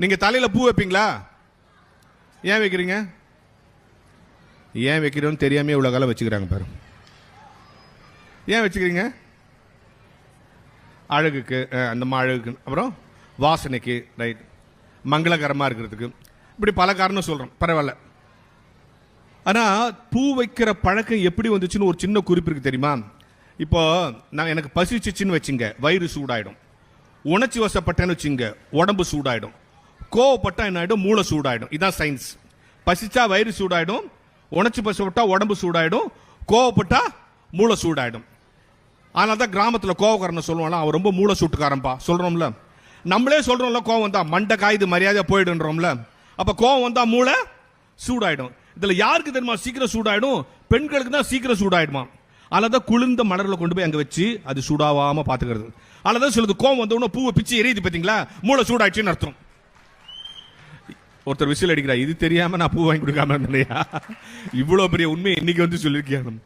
நீங்க தலையில பூ வைப்பீங்களா? ஏன் வைக்கிறீங்க? ஏன் வைக்கிறோன்னு தெரியாம இவ்வளவு காலம் வச்சுக்கிறாங்க பாரு. ஏன் வச்சுக்கிறீங்க? அழகுக்கு, அந்த அழகுக்கு, அப்புறம் வாசனைக்கு, ரைட், மங்களகரமா இருக்கிறதுக்கு, இப்படி பல காரணம் சொல்றோம். பரவாயில்ல. ஆனா பூ வைக்கிற பழக்கம் எப்படி வந்துச்சுன்னு ஒரு சின்ன குறிப்பு இருக்கு தெரியுமா? இப்போ நான் எனக்கு பசிச்சுன்னு வச்சுங்க, வயிறு சூடாயிடும். உணர்ச்சி வசப்பட்டேன்னு வச்சுங்க, உடம்பு சூடாயிடும். கோவப்பட்டா என்ன ஆயிடும்? மூளை சூடாயிடும். இதான் சயின்ஸ். பசிச்சா வயிறு சூடாயிடும், உணர்ச்சி வசப்பட்டா உடம்பு சூடாயிடும், கோவப்பட்டா மூளை சூடாயிடும். அதனால தான் கிராமத்தில் கோவக்காரனை சொல்லுவாங்க, அவன் ரொம்ப மூளை சூட்டுக்காரன்பா சொல்றோம்ல. நம்மளே சொல்றோம்ல, கோவம் வந்தா மண்டை காயுது மரியாதை போயிடுன்றோம்ல. அப்ப கோவம் வந்தா மூளை சூடாயிடும். இதுல யாருக்கு தெரியுமா சீக்கிரம் சூடாயிடும்? பெண்களுக்கு தான் சீக்கிரம் சூடாயிடுமா. அதனால குளிர்ந்த மலர்களை கொண்டு போய் அங்க வச்சு அது சூடாவாம பாத்துக்கிறது. அதனால சொல்லுது, கோவம் வந்த உடனே பூவை பிச்சு எரியுது பாத்தீங்களா, மூளை சூடாயிடுச்சுன்னு அர்த்தம். ஒருத்தர் விசில் அடிக்கிறா, இது தெரியாம நான் பூ வாங்கி கொடுக்காம இருந்தேன். இவ்வளவு பெரிய உண்மை இன்னைக்கு வந்து சொல்லியிருக்கேன்.